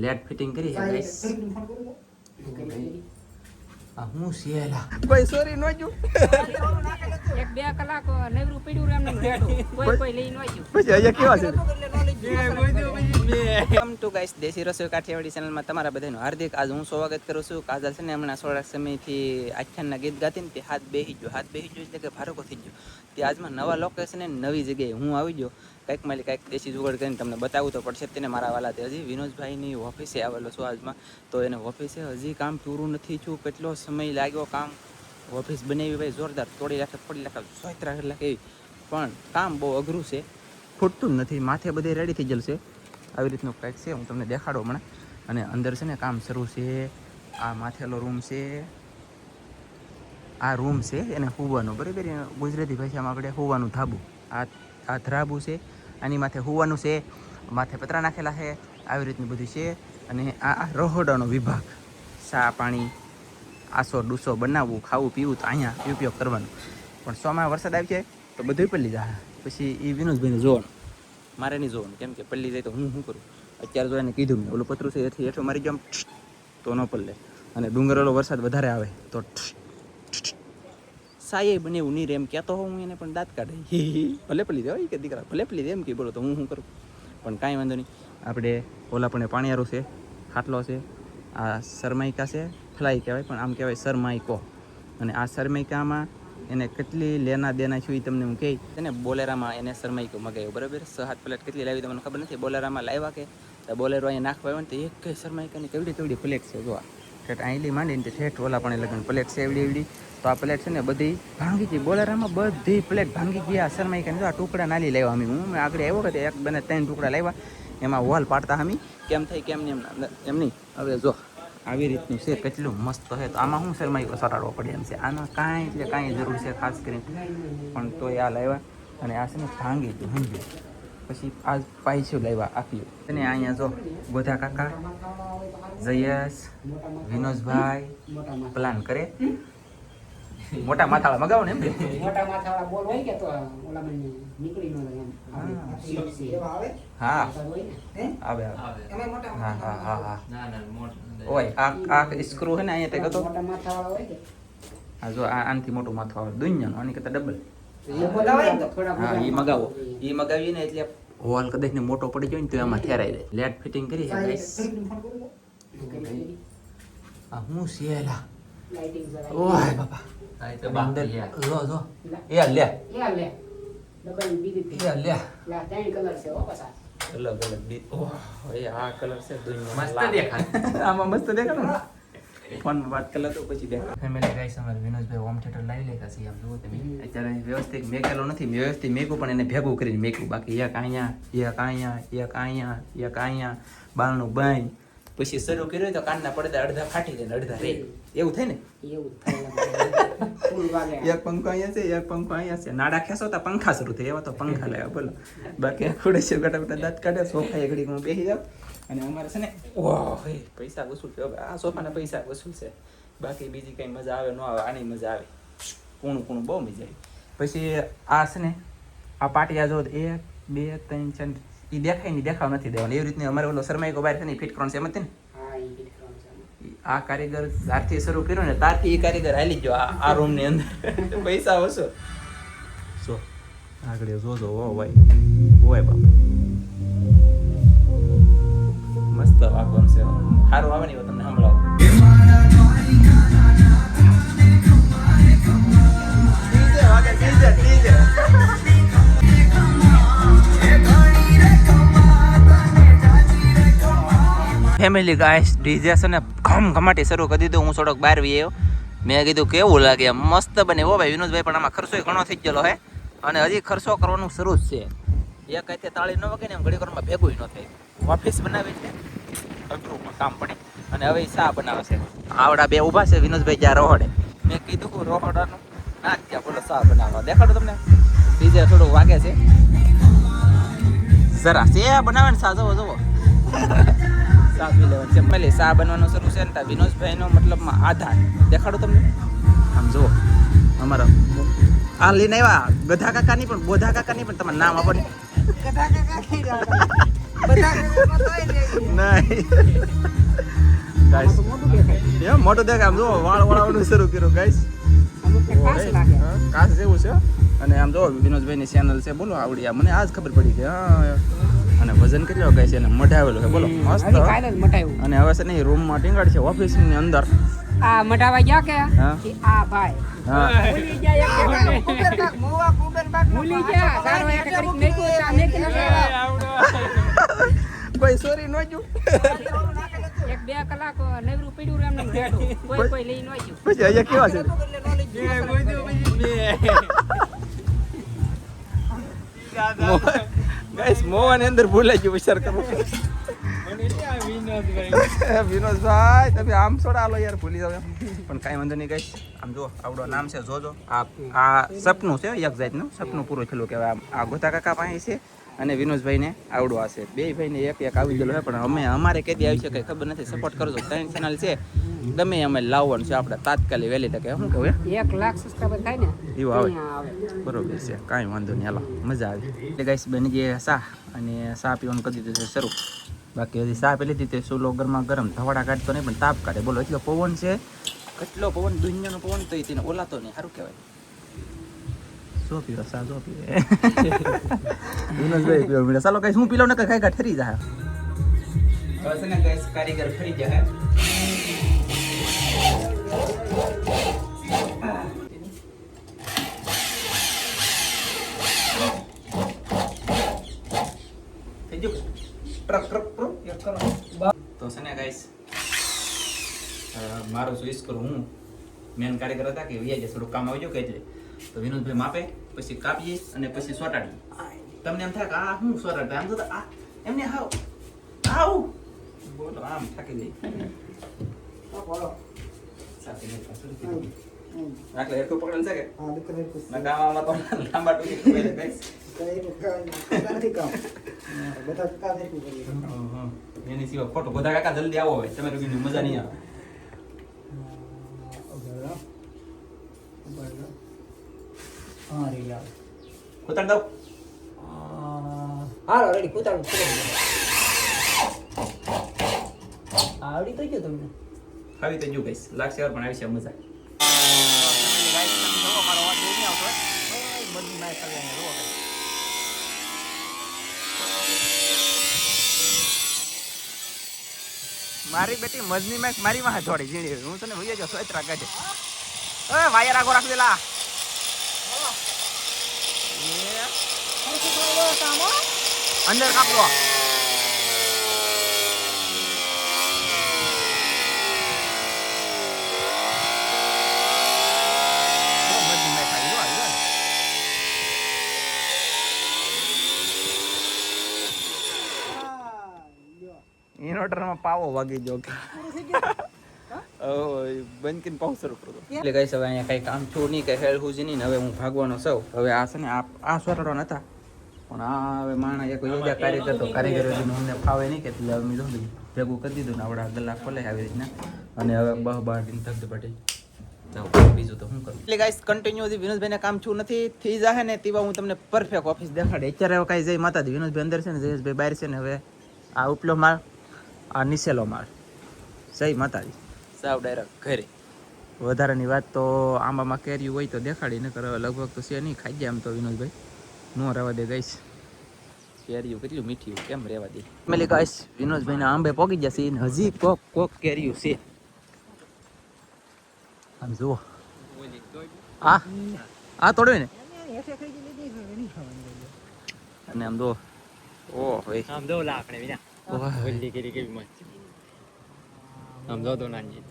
Late fitting કરી છે guys. આ હું સિયાલા કોઈ સોરી નો જો એક બે કલાક નેવરું પડ્યું એમને રેડું કોઈ લઈ નો આવ્યું પછી અહીંયા કેવા છે વેલકમ ટુ ગાઈસ દેશી રસોઈ કાઠિયાવાડી ચેનલમાં તમારા બધાનું હાર્દિક આજ હું સ્વાગત કરું છું. કાજલ છે ને હમણાં થોડાક સમયથી આખ્યાનના ગીત ગાતી ને તે હાથ બેહી ગયો એટલે કે ભારોકો થઈ ગયો. તે આજમાં નવા લોકેશન ને નવી જગ્યાએ હું આવી ગયો. કંઈક માલી કંઈક દેશી જુગાડ કરીને તમને બતાવું તો પડશે. તેને મારા વાલા તે હજી વિનોદભાઈની ઓફિસે આવેલો છું આજમાં. તો એને ઓફિસે હજી કામ પૂરું નથી થયું. કેટલો સમય લાગ્યો કામ ઓફિસ બનાવી ભાઈ જોરદાર તોડી રાખે સોયત્રા લાખ એવી, પણ કામ બહુ અઘરું છે, ખૂટતું જ નથી. માથે બધે રેડી થઈ જશે આવી રીતનું કંઈક છે. હું તમને દેખાડો હમણાં. અને અંદર છે ને કામ શરૂ છે. આ માથેલો રૂમ છે, આ રૂમ છે એને હુવાનું, બરાબર ગુજરાતી ભાષામાં આપણે હુવાનું ધાબુ. આ ધરાબુ છે, આની માથે હુવાનું છે, માથે પતરા નાખેલા છે, આવી રીતનું બધું છે. અને આ રહોડાનો વિભાગ, ચા પાણી આસો ડૂસો બનાવવું, ખાવું પીવું તો અહીંયા ઉપયોગ કરવાનો. પણ સોમાં વરસાદ આવી જાય તો બધું પલ્લી જાય. પછી એ વિનોદભાઈને જોવાનું, મારે નહીં જોવાનું, કેમ કે પલ્લી જાય તો હું શું કરું. અત્યારે જો એને કીધું મેં ઓલું પતરું છે એથી હેઠો મારી જામ તો ન પલ્લે. અને ડુંગરેલો વરસાદ વધારે આવે તો સાયે બને એવું નહીં રે એમ કહેતો હોઉં હું એને, પણ દાંત કાઢે ભલે પલ્લી દે કે દીકરા ભલે પલ્લી દે એમ કે બોલો તો હું શું કરું. પણ કાંઈ વાંધો નહીં. આપણે ઓલા પણ પાણીયારું છે, ખાટલો છે, આ સરમાઈકા છે, ફ્લાય કહેવાય પણ આમ કહેવાય સરમાઈકો. અને આ સરમાઈકામાં એને કેટલી લેના દેના છું એ તમને હું કહી ને. બોલેરામાં એને સરમાઈકો મગાવ્યો, બરાબર 6-7 પ્લેટ કેટલી લાવી તમને ખબર નથી. બોલેરામાં લાવ્યા કે બોલેરો અહીંયા નાખવા આવ્યો ને તો એક કઈ સરમાઈકાની કેવડી પ્લેટ છે. જોવા ઠેઠ અહીંલી માંડીને તે ઠેઠ ઓલા પણ લગન પ્લેટ છે એવડી. તો આ પ્લેટ છે ને બધી ભાંગી ગઈ. બોલેરામાં બધી પ્લેટ ભાંગી ગયા. સરમાઈકાની જો આ ટુકડા નાલી લાવ્યા અમે. હું આગળ આવ્યો કે એક બને 3 ટુકડા લાવ્યા. એમાં વોલ પાડતા અમે કેમ થઈ કેમ નહીં એમ નહીં. હવે જો આવી રીતનું છે, કેટલું મસ્ત છે. તો આમાં શું સરમાઈકો સટાડવો પડે એમ છે. આમાં કાંઈ જરૂર છે ખાસ કરીને, પણ તો આ લાવ્યા. અને આ છે ને ભાંગી ગયું સમજ્યું. પછી આ પાછું લાવ્યા આપ્યું. અને અહીંયા જો ગોધા કાકા, જયેશ, વિનોદભાઈ પ્લાન કરે. મોટા માથાળા મગાવો ને એમ કે મોટા માથાવાળા બોલ હોય કે તો ઓલા મને નીકળી ન જાય એમ હા હોય ને આવે એમાં મોટા હા ઓય આ સ્ક્રૂ હે ને અહીંયા તે કતો મોટા માથાવાળા હોય કે આ જો આ આનથી મોટું માથું આવે દુનિયાનું, આની કરતા ડબલ. એ બોલાવાય ને તો થોડા હા એ મગાવો. એ મગાવીએ ને એટલે હોલ કદાચ ને મોટો પડી જાય ને તો એમાં ઠેરાઈ જાય. લેટ ફિટિંગ કરી છે ગાઈસ. આ હું સિયાલા લાઇટિંગ જરા ઓય બાપા જો એ લે ડબલ બીજી એ લે લા 3 કલર છે ઓ પાછા અલગ બી. ઓહ એ આ કલર છે દુનિયા મસ્ત દેખાય. આમાં મસ્ત દેખાડો ને ફોનમાં વાત કર તો પછી દેખાય. ફેમિલી ગાઈસ અમારે વિનોદભાઈ હોમ થિયેટર લાવી લેતા છે. આમ જુઓ તમે અત્યારે વ્યવસ્થિત મેકેલો નથી. વ્યવસ્થિત મેકું પણ એને ભેગું કરીને મેકું. બાકી એક અહીંયા બારણું બંધ. પછી શરૂ કર્યું તો કાનના પડદા અડધા ફાટી જાય ને અડધા રે એવું થાય ને. એવું થાય ફૂલ વાગે એક પંખો અહીંયા છે, એક પંખો અહીંયા છે. નાડા ખેંચો તો પંખા શરૂ થાય એવા તો પંખા લાવ્યા બોલો. બાકી ખોડે છે ગટા દાંત કાઢે સોફા એક ઘડીમાં બેસી જાવ. અને અમારે છે ને ઓહ પૈસા વસૂલ છે. આ સોફાના પૈસા વસૂલ છે. બાકી બીજી કઈ મજા આવે ન આવે, આની મજા આવે. કૂણું બહુ મજા આવી. પછી આ છે ને આ પાટિયા જો 1 2 3 4 એ દેખાય નહીં, દેખાવ નથી દેવાનું. એવી રીતની અમારે ઓલો શર્માઈકો બહાર છે ને ફિટ કરવાનું છે એમ જ ને. હા એ ફિટ છે. આ કારીગર ત્યારથી શરૂ કર્યું ને ત્યારથી એ કારીગર હાલી ગયો આ રૂમ ની અંદર. પૈસા વસો જો આગળ જોજો ઓ ભાઈ ઓય બાપ મસ્ત વાગવાનું છે. સારું આવે ને તમને સંભળાવો. ફેમિલી ગાઈસ ડીજે છે ને ઘમાટી શરૂ કરી દીધું. હું થોડોક બહાર વી આવ્યો. મેં કીધું કેવું લાગે, મસ્ત બને હો ભાઈ. વિનોદભાઈ પણ આમાં ખર્ચો ઘણો થઈ ગયેલો હે અને હજી ખર્ચો કરવાનું શરૂ જ છે. એક હાથે તાળી ન વગે ને એમ ઘડી ઘરમાં ભેગું ન થાય. ઓફિસ બનાવી છે અઘરું કામ પડે. અને હવે શા બનાવે છે. આવડા બે ઊભા છે વિનોદભાઈ જ્યાં રોહડે. મેં કીધું રોહડાનું ના ત્યાં બોલો શા બનાવવા દેખાડો તમને. ડીજે થોડું વાગે છે જરા છે બનાવે ને શા જોવો ચા પી લેવાનું છે. પહેલી ચા બનવાનું શરૂ છે ને ત્યાં વિનોદભાઈનો મતલબમાં આધાર દેખાડો તમને. આમ જુઓ અમારા આ લઈને આવ્યા ગધા કાકાની પણ બોધા કાકાની પણ તમારું નામ આપો ને. બધા નહીં ગાઈસ મોટું દેખાય એમ મોટો દેખાય આમ જો વાળ વળાવવાનું શરૂ કર્યું ગાઈસ અમુક ખાસ લાગે કાચ જેવું છે અને આમ જો વિનોદભાઈની ચેનલ છે બોલો આવડી આ મને આજ ખબર પડી કે હા અને વજન કેટલો ગાઈસ એને મઢાવેલો છે બોલો મસ્ત હજી કાલે જ મટાયું અને હવે છે ને રૂમમાં ટીંગાડ છે ઓફિસની અંદર આ મટાવા ગયા કે હા. કે આ ભાઈ હા ભૂલી ગયા એક સેકન્ડ કુબેર બાગ મોવા કુબેર બાગ ભૂલી ગયા સારો એક કરી મેકો તા મેકી કોઈ સોરી નો જો એક બે કલાક નેવરું પડ્યું એમને બેઠું કોઈ કોઈ લઈ ન આવ્યું પછી અહીંયા કેવા છે ગાઈસ મોવાની અંદર ભૂલાઈ ગયું વિચાર કરો વિનોદભાઈ તમે આમ છોડા આલો યાર ભૂલી જાવ પણ કાંઈ વાંધો નહીં ગાઈસ આમ જો આવડો નામ છે જોજો આ સપનું છે એક જાતનું સપનું પૂરું થયેલું કહેવાય આ ગોતા કાકા પાસે છે અને વિનોદભાઈને આવડો હશે બે ભાઈને એક એક આવી ગયેલો છે પણ અમે અમારે કેદી આવી છે કંઈ ખબર નથી સપોર્ટ કરજો 3 ચેનલ છે ગમે અમે લાવવાનું છે આપણે તાત્કાલિક વહેલી તકે શું કહું 1 લાખ સબસ્ક્રાઇબર થાય ને એવું આવે અહીંયા આવે બરોબર છે કાંઈ વાંધો નહીં હાલો મજા આવી એટલે ગાઈસ બની ગઈ ચા અને ચા પીવાનું કરી દીધું છે શરૂ બાકી હજી ચા પી લીધી તે સુલો ગરમા ગરમ ધવાડા કાઢતો નહીં પણ તાપ કાઢે બોલો એટલો પવન છે કેટલો પવન દુનિયાનો પવન તો તેને ઓલાતો નહીં સારું કહેવાય શું પીવો ચા જો પીવે વિનોદભાઈ પીવો મીઠા ચાલો ગાઈસ હું પી લઉં ને કઈ કાંઈ ઠરી જાય હવે છે ને ગાઈસ કારીગર ફરી જાય તો છે ને ગાઈસ મારો ચોઈસ કરું હું મેન કારીગર હતા કે વ્યાજે થોડું કામ આવી ગયું કે એટલે તો વિનોદભાઈ માપે પછી કાપીએ અને પછી સોટાડીએ તમને એમ થાય કે આ શું સોટાડે આમ તો આ એમને હાવ આવ બોલો આમ થાકી જઈ એટલે એટલું પકડેલ છે કે ના ગામમાં તો લાંબા ટૂંકી પહેલે ગાઈસ એની સિવાય ખોટું બધા કાકા જલ્દી આવો હોય તમે રોગીની મજા નહીં આવે ઉતાર દઉં હાલો રેડી કૂતાડું આવડી તો ગયો તમને આવી તો જો ગાઈસ લાગશે પણ આવી છે મજા મારી બેટી મજની મેં મારી માં જોડી ઝીણી હું તને ભૂલી જાઉં સોયત્રા કાઢે ઓય વાયર આગો રાખ દેલા અંદર કાપલો ઇન્વર્ટરમાં પાવો વાગી જો કે બંધ કરીને પાવ શરૂ કરો એટલે કઈ હવે અહીંયા કઈ કામ છું નહીં કઈ હેલ હું નહીં હવે હું ભાગવાનો સૌ હવે આ છે ને આ સોટાડો નતા પણ આ હવે માણા એક યોગ્ય કારીગર તો કારીગર અમને ફાવે નહીં કે એટલે અમે જો ભેગું કરી દીધું ને આવડા ગલા ખોલે આવી રીતના અને હવે બહ બાર દિન તક પડી જાઉં બીજું તો શું કરું એટલે ગાઈસ કન્ટિન્યુ વિનોદભાઈને કામ છું નથી થઈ જાય ને તેવા હું તમને પરફેક્ટ ઓફિસ દેખાડે અત્યારે હવે કાંઈ જઈ માતાજી વિનોદભાઈ અંદર છે ને જયેશભાઈ બહાર છે ને હવે આ ઉપલો માળ આ નીચેલો માળ જય માતાજી સાવ ડાયરેક્ટ ઘરે વધારાની વાત તો આંબામાં કેરી હોય તો દેખાડી નકર લગભગ તો છે નહીં ખાઈ જાય આમ તો વિનોદભાઈ ન રહેવા દે ગાઈસ કેરીયું કેટલું મીઠી કેમ રહેવા દે મેલી ગાઈસ વિનોદભાઈના આંબે પોગી જશે હજી કોક કેરીયું છે આમ જુઓ આ તોડ્યું ને અને આમ જો ઓ ભાઈ આમ દો લાકડે વિના ઓલી કરી કેવી મસ્ત આમ દો તો નાની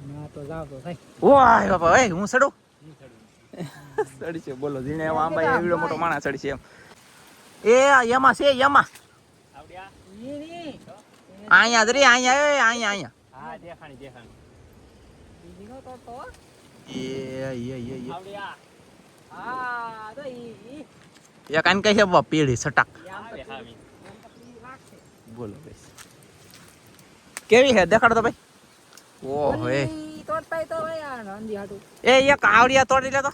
ના તો જાવ તો થાય ઓય બાપા એ હું સડું સડી છે બોલો જીણે આંબા એવડો મોટો માણસ સડી છે એમ એ યમા છે યમા આવડ્યા અહીંયા જરી અહીંયા હા દેખાણી બીજીનો તો એ આવડ્યા હા તો ઈ એક આન કઈ છે બાપ પીળી સટક આવે હાવી બોલો ભાઈ કેવી હે દેખાડો તો ભાઈ ઓહો એ તોડતા તો ભાઈ આ નંદી હાટુ એ એક આવડિયા તોડી લે તો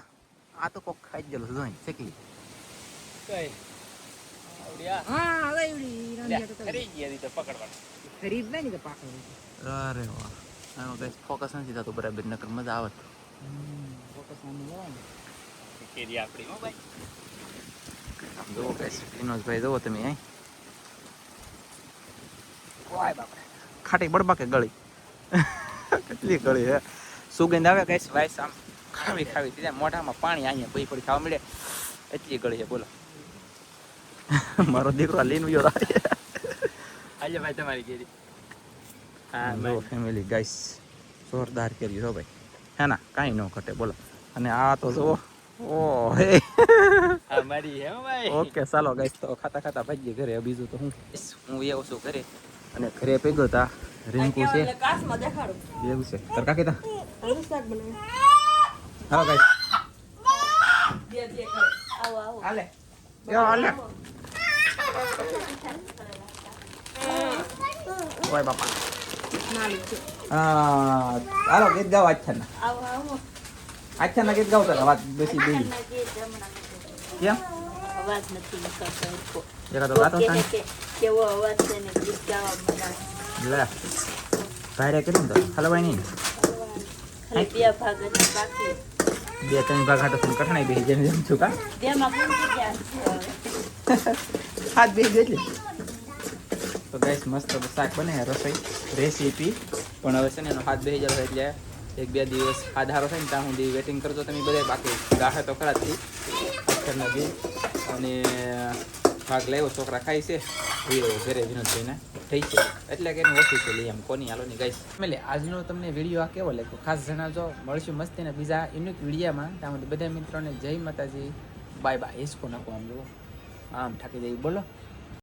આ તો કોક ખાઈ ગયેલો જોઈ શેકી કઈ આવડી આ હા હવે એવડી રાંધિયા તો ખરી ગયા રી તો પકડવાનું ખરીદ નહીં કે પાકો અરે વાહ આમાં કઈ ફોકસ નથી થતું બરાબર નકર મજા આવત ફોકસ આમ લેવાનું કેરી આપડી હો ભાઈ આમ જોવો કઈ વિનોદભાઈ જોવો તમે અહીં ઓય બાપરે ખાટી બળબા કે ગળી કેટલી ગળી હે સુગંધ આવે કઈ વાઈસ આમ ખાવી ખાવી સીધા મોઢામાં પાણી અહીંયા પડી પડી ખાવા મળે એટલી ગળી છે બોલો મારો દીકરો લઈને ગયો આજે ભાઈ તમારી કેરી હા જો ફેમિલી ગાઈસ જોરદાર કરી છો ભાઈ હે ના કાંઈ ન ઘટે બોલો અને આ તો જુઓ ઓ હે હા મારી હે ભાઈ ઓકે ચાલો ગાઈસ તો ખાતા ખાતા ભાગીએ ઘરે બીજું તો હું એવું છું ઘરે અને ઘરે ભેગો તા રિંકુ છે કાચમાં દેખાડું એવું છે તરકા કીધા આનું શાક બનાવ્યું હાલો ગાઈસ બે બે કરે આવો આવો હાલે યો હાલે ઓય બાપા માલિક છે હાલો ગીત ગાઓ આછાના આવો આવો આછાના ગીત ગાઓ તો વાત બેસી દઈ કેમ અવાજ નથી નીકળતો એકા તો ગાતો કે કેવો અવાજ છે ને ગીત ગાવા મળે લે ભાડે કર્યું ને તો હલવાય નહીં ખાલી બે ભાગ જ બાકી 2-3 ભાગ હાટો થઈને કઠણાઈ બેસી જેમ જેમ છું કા બેમાં કોણ ગયા છે હવે હાથ બેસી જાય એટલે તો ગાઈસ મસ્ત શાક બને રસોઈ રેસીપી પણ હવે છે ને એનો હાથ બેસી જતો એટલે 1-2 દિવસ હાથ હારો થાય ને ત્યાં સુધી વેટિંગ કરજો તમે બધા બાકી ગાહે તો ખરા જ થી અક્ષરના બી અને ભાગ લાવ્યો છોકરા ખાય છે ઘરે વિનોદભાઈને થઈ છે એટલે કે એનું ઓછું છે લઈ એમ કોની હાલો ની ગાઈસ એટલે આજનો તમને વિડીયો આ કેવો લાગ્યો ખાસ જણાવજો મળશું મસ્તીને બીજા યુનિક વિડીયોમાં ત્યાં બધા મિત્રોને જય માતાજી બાય બાય હિસકો નાખો આમ જુઓ આમ ઠાકી જઈ બોલો